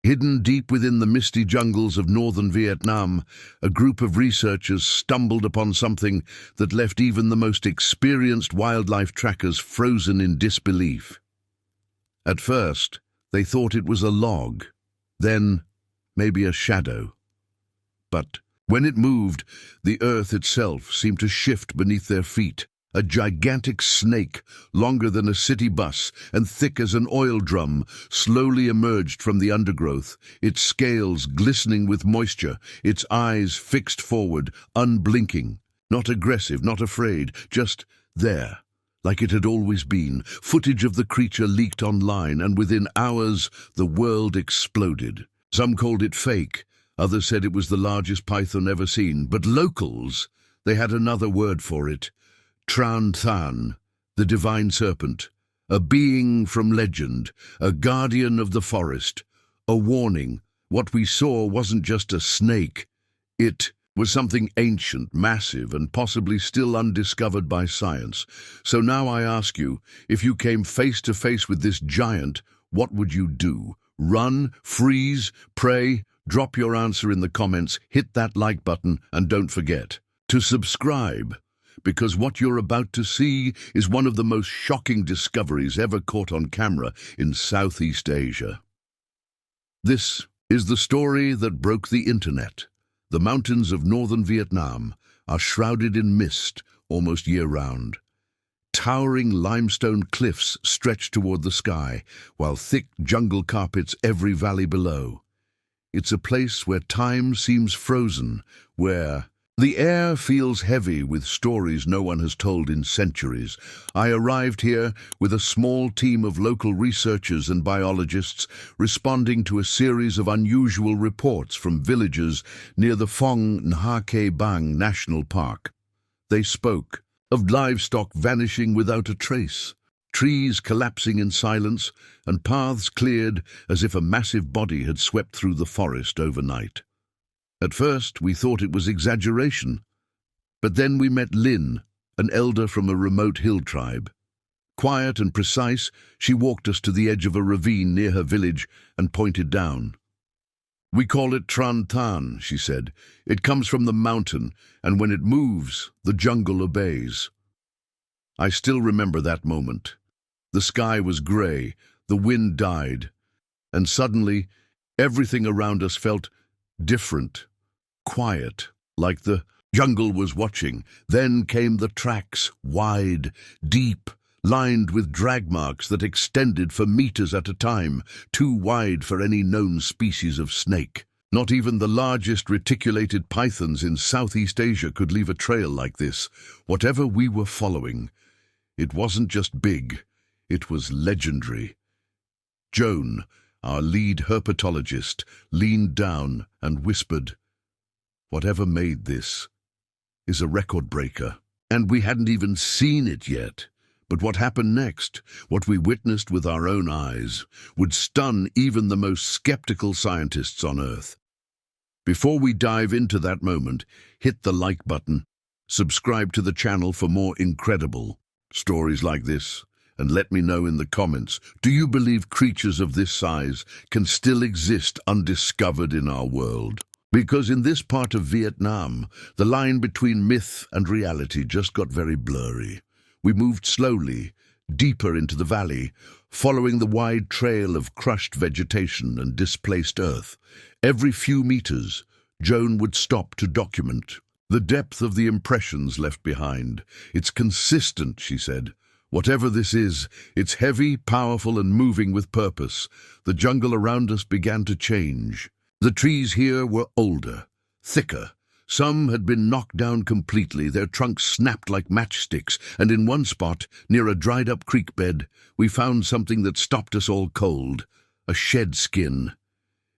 Hidden deep within the misty jungles of northern Vietnam, a group of researchers stumbled upon something that left even the most experienced wildlife trackers frozen in disbelief. At first, they thought it was a log, then maybe a shadow. But when it moved, the earth itself seemed to shift beneath their feet. A gigantic snake, longer than a city bus and thick as an oil drum, slowly emerged from the undergrowth, its scales glistening with moisture, its eyes fixed forward, unblinking. Not aggressive, not afraid, just there, like it had always been. Footage of the creature leaked online, and within hours the world exploded. Some called it fake, others said it was the largest python ever seen, but locals, they had another word for it. Tran Than, the divine serpent, a being from legend, a guardian of the forest, a warning. What we saw wasn't just a snake. It was something ancient, massive, and possibly still undiscovered by science. So now I ask you, if you came face to face with this giant, what would you do? Run, freeze, pray? Drop your answer in the comments, hit that like button, and don't forget to subscribe, because what you're about to see is one of the most shocking discoveries ever caught on camera in Southeast Asia. This is the story that broke the internet. The mountains of northern Vietnam are shrouded in mist almost year-round. Towering limestone cliffs stretch toward the sky, while thick jungle carpets every valley below. It's a place where time seems frozen, where the air feels heavy with stories no one has told in centuries. I arrived here with a small team of local researchers and biologists responding to a series of unusual reports from villagers near the Phong Nha Ke Bang National Park. They spoke of livestock vanishing without a trace, trees collapsing in silence, and paths cleared as if a massive body had swept through the forest overnight. At first, we thought it was exaggeration, but then we met Lin, an elder from a remote hill tribe. Quiet and precise, she walked us to the edge of a ravine near her village and pointed down. "We call it Tran Than," she said. "It comes from the mountain, and when it moves, the jungle obeys." I still remember that moment. The sky was grey, the wind died, and suddenly everything around us felt different, quiet, like the jungle was watching. Then came the tracks, wide, deep, lined with drag marks that extended for meters at a time, too wide for any known species of snake. Not even the largest reticulated pythons in Southeast Asia could leave a trail like this. Whatever we were following, it wasn't just big, it was legendary. Joan, our lead herpetologist, leaned down and whispered, "Whatever made this is a record breaker." And we hadn't even seen it yet. But what happened next, what we witnessed with our own eyes, would stun even the most skeptical scientists on Earth. Before we dive into that moment, hit the like button, subscribe to the channel for more incredible stories like this, and let me know in the comments, do you believe creatures of this size can still exist undiscovered in our world? Because in this part of Vietnam, the line between myth and reality just got very blurry. We moved slowly, deeper into the valley, following the wide trail of crushed vegetation and displaced earth. Every few meters, Joan would stop to document the depth of the impressions left behind. "It's consistent," she said. "Whatever this is, it's heavy, powerful, and moving with purpose." The jungle around us began to change. The trees here were older, thicker. Some had been knocked down completely, their trunks snapped like matchsticks, and in one spot, near a dried-up creek bed, we found something that stopped us all cold, a shed skin.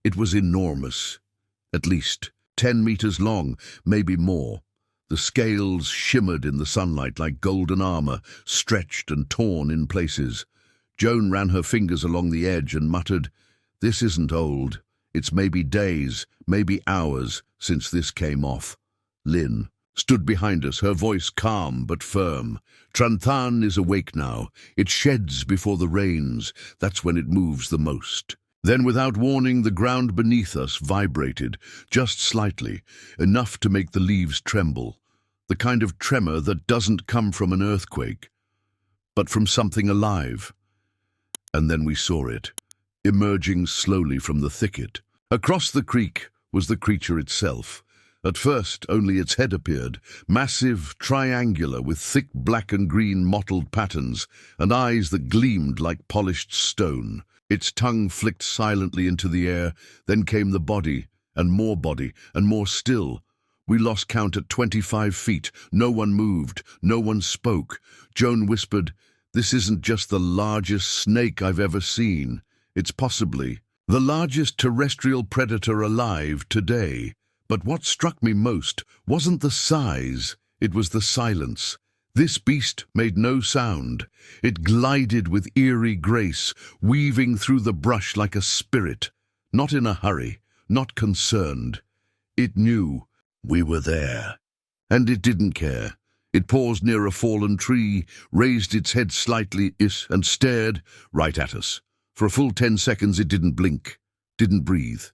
It was enormous, at least 10 meters long, maybe more. The scales shimmered in the sunlight like golden armor, stretched and torn in places. Joan ran her fingers along the edge and muttered, "This isn't old. It's maybe days, maybe hours since this came off." Lin stood behind us, her voice calm but firm. "Tran Than is awake now. It sheds before the rains. That's when it moves the most. Then, without warning, the ground beneath us vibrated, just slightly, enough to make the leaves tremble. The kind of tremor that doesn't come from an earthquake, but from something alive. And then we saw it, emerging slowly from the thicket. Across the creek was the creature itself. At first, only its head appeared, massive, triangular, with thick black and green mottled patterns, and eyes that gleamed like polished stone. Its tongue flicked silently into the air, then came the body, and more still. We lost count at 25 feet. No one moved, no one spoke. Joan whispered, "This isn't just the largest snake I've ever seen. It's possibly the largest terrestrial predator alive today." But what struck me most wasn't the size, it was the silence. This beast made no sound. It glided with eerie grace, weaving through the brush like a spirit. Not in a hurry, not concerned. It knew we were there. And it didn't care. It paused near a fallen tree, raised its head slightly, and stared right at us. For a full 10 seconds it didn't blink, didn't breathe,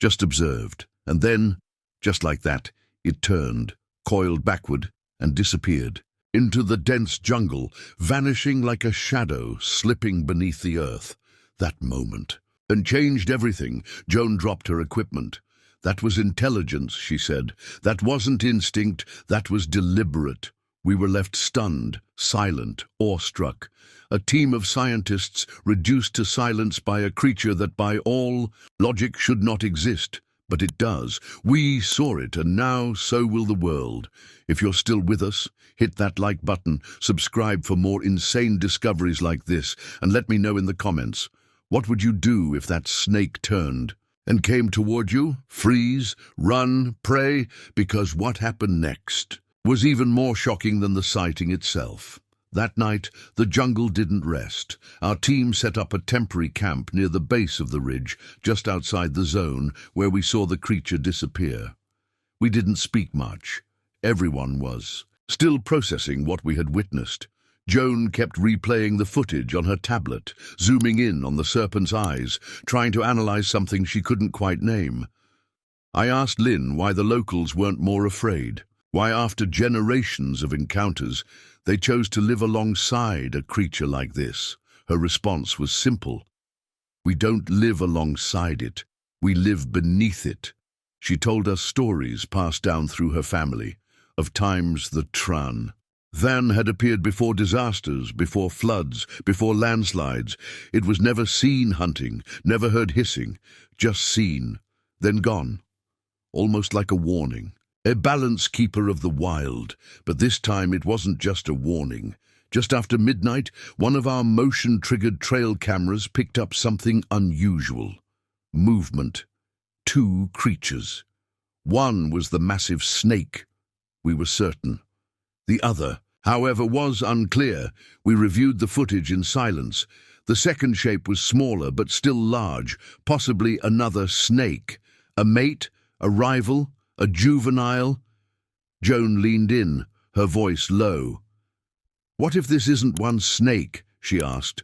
just observed. And then, just like that, it turned, coiled backward, and disappeared into the dense jungle, vanishing like a shadow slipping beneath the earth. That moment, and changed everything. Joan dropped her equipment. "That was intelligence," she said. "That wasn't instinct, that was deliberate." We were left stunned, silent, awestruck. A team of scientists reduced to silence by a creature that by all logic should not exist. But it does. We saw it, and now so will the world. If you're still with us, hit that like button, subscribe for more insane discoveries like this, and let me know in the comments. What would you do if that snake turned and came toward you? Freeze, run, pray, because what happened next was even more shocking than the sighting itself. That night, the jungle didn't rest. Our team set up a temporary camp near the base of the ridge, just outside the zone, where we saw the creature disappear. We didn't speak much. Everyone was still processing what we had witnessed. Joan kept replaying the footage on her tablet, zooming in on the serpent's eyes, trying to analyze something she couldn't quite name. I asked Lynn why the locals weren't more afraid, why after generations of encounters, they chose to live alongside a creature like this. Her response was simple. "We don't live alongside it. We live beneath it." She told us stories passed down through her family, of times that Than had appeared before disasters, before floods, before landslides. It was never seen hunting, never heard hissing, just seen, then gone, almost like a warning. A balance keeper of the wild, but this time it wasn't just a warning. Just after midnight, one of our motion-triggered trail cameras picked up something unusual. Movement. 2 creatures. One was the massive snake, we were certain. The other, however, was unclear. We reviewed the footage in silence. The second shape was smaller but still large, possibly another snake. A mate, a rival, a juvenile. Joan leaned in, her voice low. "What if this isn't one snake?" she asked.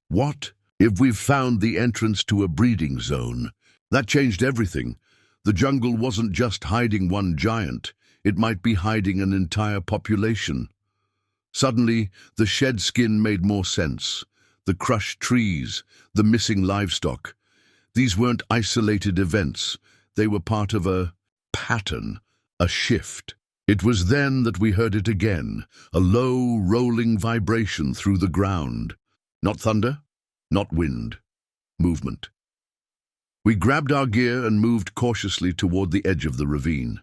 "What if we've found the entrance to a breeding zone?" That changed everything. The jungle wasn't just hiding one giant. It might be hiding an entire population. Suddenly, the shed skin made more sense. The crushed trees, the missing livestock. These weren't isolated events. They were part of a pattern, a shift. It was then that we heard it again, a low, rolling vibration through the ground. Not thunder, not wind, movement. We grabbed our gear and moved cautiously toward the edge of the ravine.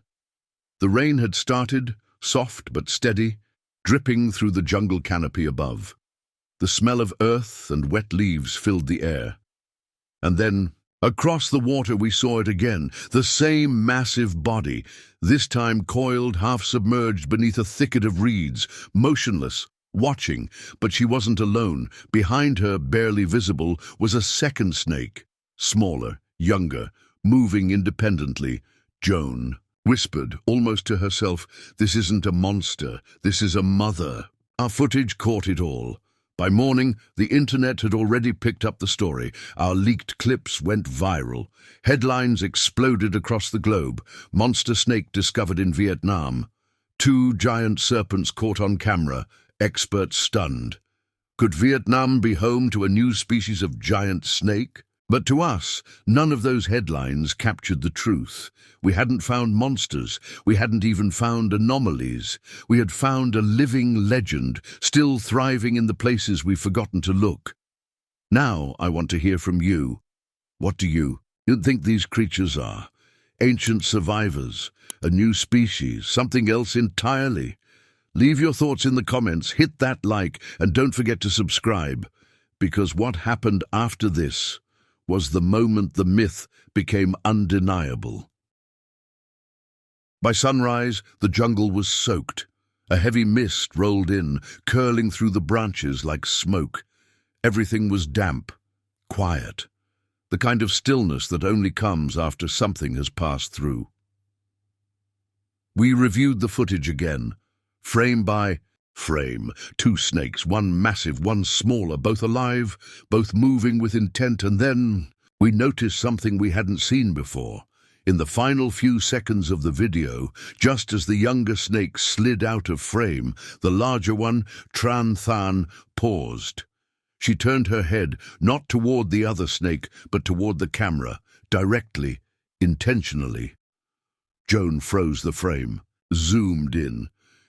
The rain had started, soft but steady, dripping through the jungle canopy above. The smell of earth and wet leaves filled the air. And then, across the water we saw it again, the same massive body, this time coiled, half-submerged beneath a thicket of reeds, motionless, watching. But she wasn't alone. Behind her, barely visible, was a second snake, smaller, younger, moving independently. Joan whispered, almost to herself, "This isn't a monster, this is a mother." Our footage caught it all. By morning, the internet had already picked up the story. Our leaked clips went viral. Headlines exploded across the globe. Monster snake discovered in Vietnam. 2 giant serpents caught on camera. Experts stunned. Could Vietnam be home to a new species of giant snake? But to us, none of those headlines captured the truth. We hadn't found monsters. We hadn't even found anomalies. We had found a living legend, still thriving in the places we've forgotten to look. Now I want to hear from you. What do you think these creatures are? Ancient survivors, a new species, something else entirely? Leave your thoughts in the comments, hit that like, and don't forget to subscribe. Because what happened after this was the moment the myth became undeniable. By sunrise, the jungle was soaked. A heavy mist rolled in, curling through the branches like smoke. Everything was damp, quiet, the kind of stillness that only comes after something has passed through. We reviewed the footage again, frame by frame. 2 snakes, one massive, one smaller, both alive, both moving with intent, and then we noticed something we hadn't seen before. In the final few seconds of the video, just as the younger snake slid out of frame, the larger one, Tran Than, paused. She turned her head, not toward the other snake, but toward the camera, directly, intentionally. Joan froze the frame, zoomed in.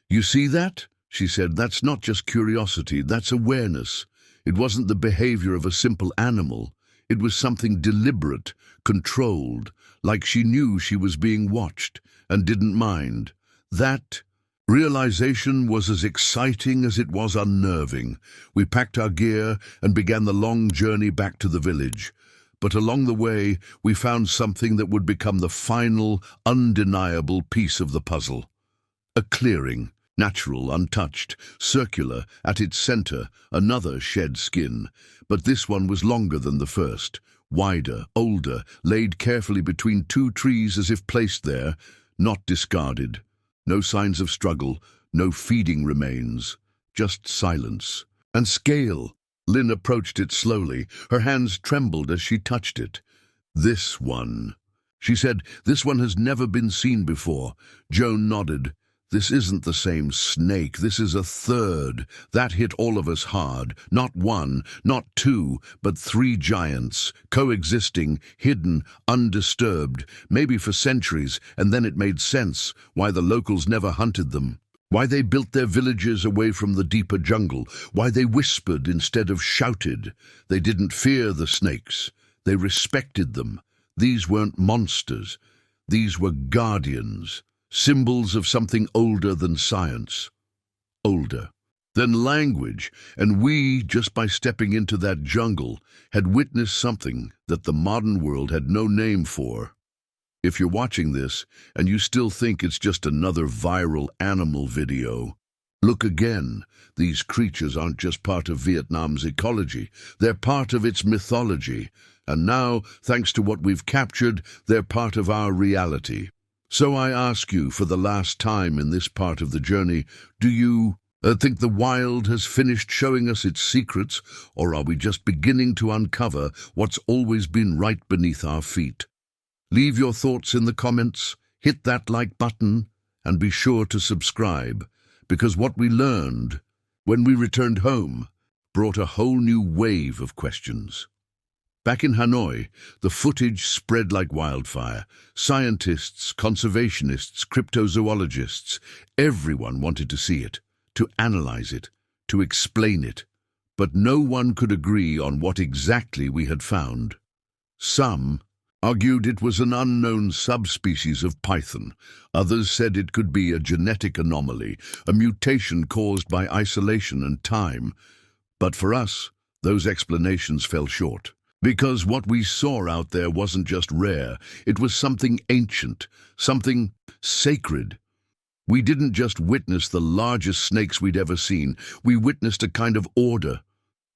"You see that?" she said. "That's not just curiosity, that's awareness. It wasn't the behavior of a simple animal. It was something deliberate, controlled, like she knew she was being watched and didn't mind." That realization was as exciting as it was unnerving. We packed our gear and began the long journey back to the village. But along the way, we found something that would become the final, undeniable piece of the puzzle. A clearing. Natural, untouched, circular, at its center, another shed skin. But this one was longer than the first, wider, older, laid carefully between 2 trees as if placed there, not discarded. No signs of struggle, no feeding remains, just silence. And scale. Lynn approached it slowly. Her hands trembled as she touched it. "This one," she said. "This one has never been seen before." Joan nodded. "This isn't the same snake, this is a third." That hit all of us hard. Not 1, not 2, but 3 giants, coexisting, hidden, undisturbed, maybe for centuries, and then it made sense why the locals never hunted them. Why they built their villages away from the deeper jungle, why they whispered instead of shouted. They didn't fear the snakes, they respected them. These weren't monsters, these were guardians. Symbols of something older than science, older than language, and we, just by stepping into that jungle, had witnessed something that the modern world had no name for. If you're watching this, and you still think it's just another viral animal video, look again. These creatures aren't just part of Vietnam's ecology, they're part of its mythology, and now, thanks to what we've captured, they're part of our reality. So I ask you for the last time in this part of the journey, do you think the wild has finished showing us its secrets, or are we just beginning to uncover what's always been right beneath our feet? Leave your thoughts in the comments, hit that like button, and be sure to subscribe, because what we learned when we returned home brought a whole new wave of questions. Back in Hanoi, the footage spread like wildfire. Scientists, conservationists, cryptozoologists, everyone wanted to see it, to analyze it, to explain it. But no one could agree on what exactly we had found. Some argued it was an unknown subspecies of python. Others said it could be a genetic anomaly, a mutation caused by isolation and time. But for us, those explanations fell short. Because what we saw out there wasn't just rare, it was something ancient, something sacred. We didn't just witness the largest snakes we'd ever seen, we witnessed a kind of order,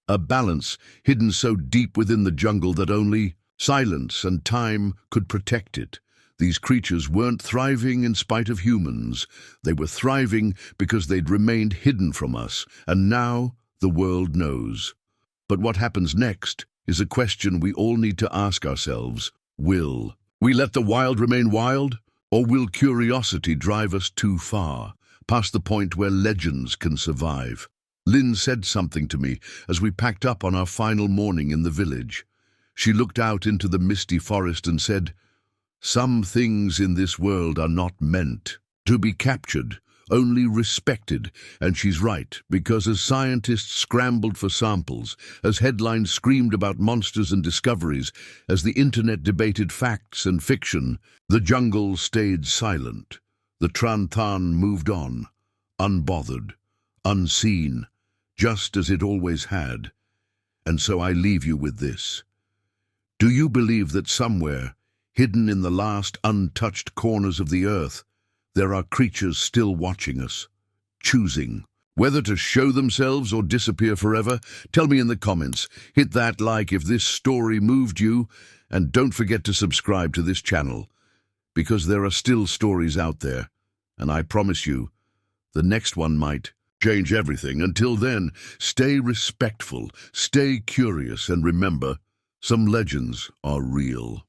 a balance hidden so deep within the jungle that only silence and time could protect it. These creatures weren't thriving in spite of humans, they were thriving because they'd remained hidden from us, and now the world knows. But what happens next is a question we all need to ask ourselves. Will we let the wild remain wild? Or will curiosity drive us too far, past the point where legends can survive? Lynn said something to me as we packed up on our final morning in the village. She looked out into the misty forest and said, "Some things in this world are not meant to be captured, only respected." And she's right, because as scientists scrambled for samples, as headlines screamed about monsters and discoveries, as the internet debated facts and fiction, the jungle stayed silent. The Trantan moved on, unbothered, unseen, just as it always had. And so I leave you with this. Do you believe that somewhere, hidden in the last untouched corners of the earth, there are creatures still watching us, choosing whether to show themselves or disappear forever? Tell me in the comments. Hit that like if this story moved you, and don't forget to subscribe to this channel, because there are still stories out there, and I promise you, the next one might change everything. Until then, stay respectful, stay curious, and remember, some legends are real.